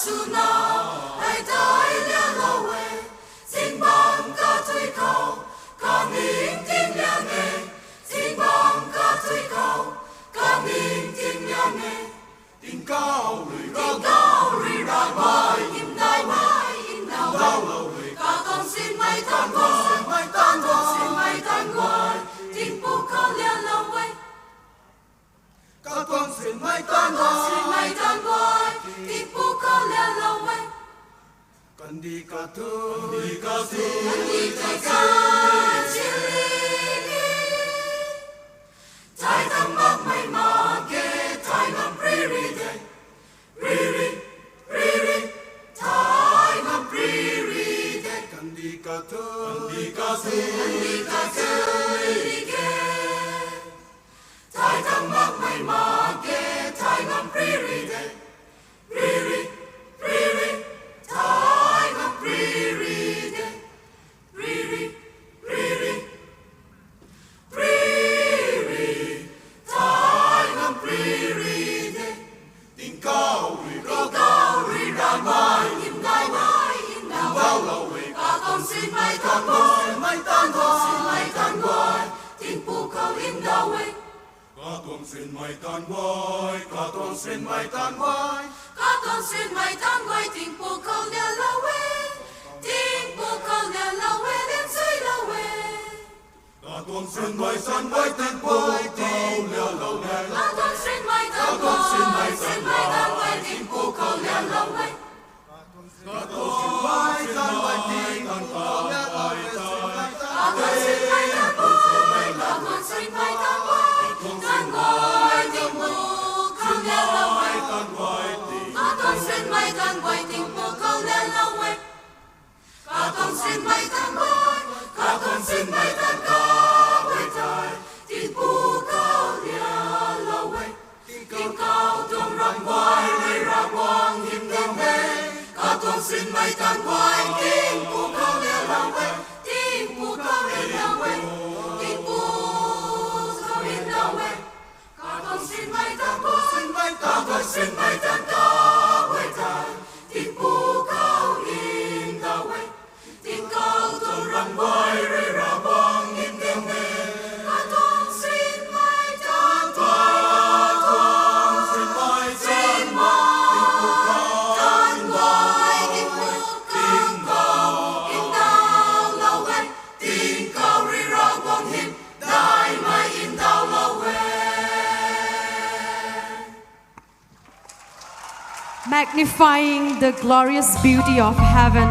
su na ai dai lia lo we sing bang ka tui kau ka ning tim lia nge sing bang ka tui kau ka ning tim lia nge tình cao rì ra mai im dai đau lâu ka con xin mai tan quay xin mai tan quay tim pu kau lia lo we các con xin mai tan quay tim pu kau lia lo we cần đi cả thứ tai tam mak mai ma ke tai nam pri ri de tai nam pri ri de cần đi cả thứ ke tai tam mak mai ma ke tai nam pri ri de tai nam pri ri de tai nam pri ri de tình cao rì ra mai im dai đau lâu ka con xin mai tan quay tin pu kau im dau we các con xin mai tan quay các con xin mai tan quay ka con xin mai tan quay tin pu kau lia lo we đến suy lo we các con xin mai tan quay tình quay cao lia lâu nè ka con xin mai tan quay tin pu kau lia lo we các con xin mai tan quay tình cao lia lâu nè ka con xin mai tan quay tin pu kau lia lo we ka con xin mai tan quay tin pu kau lia lo we ka con xin mai tan quay tai tin pu kau lia lo we tin cao tung răng quay rơi ra quang hiểm đam mê ka con xin mai tan quay tin pu kau lia lo we tin pu kau lia lo we tin pu kau lia lo we ka con xin mai tan quay ka con xin mai tan quay tai tin pu kau lia lo we tin cao tung răng quay rơi ra quang hiểm đam mê ka con xin mai tan quay tin pu kau im dau lo we tin cao rì ra quang hiểm dai mai im dau lo we. Magnifying the glorious beauty of heaven.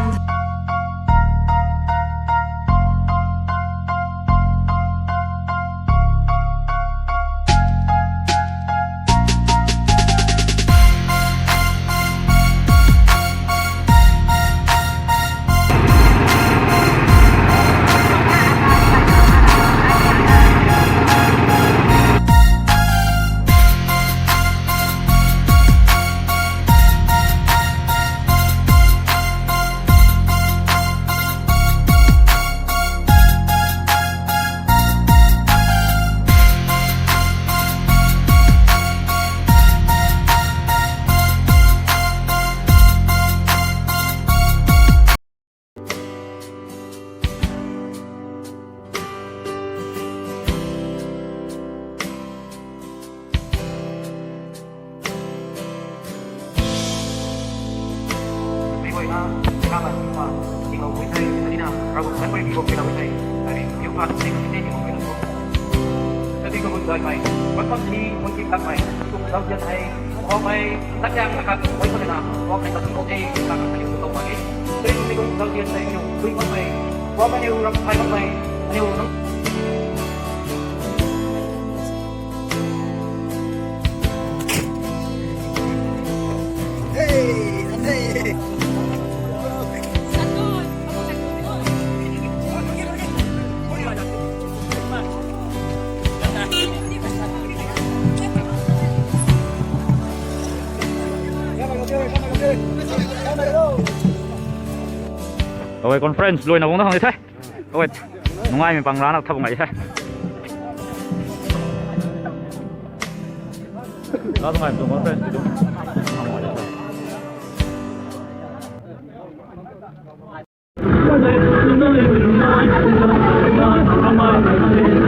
Mày vẫn có chi muốn chim tặng mày cùng giao dân hay có mày tất cả các bạn mới có thể làm có mày tập ok ta cần phải dùng công mày tuy mình cũng giao dân này nhiều tuy mất mày có bao nhiêu năm hay mất mày nhiều năm Rồi con friends lùi nào cũng nó không thế. Rồi, nó ngay mình bằng lá nào thằng mày thế. Đó là con friends đúng. Sandali, sandali,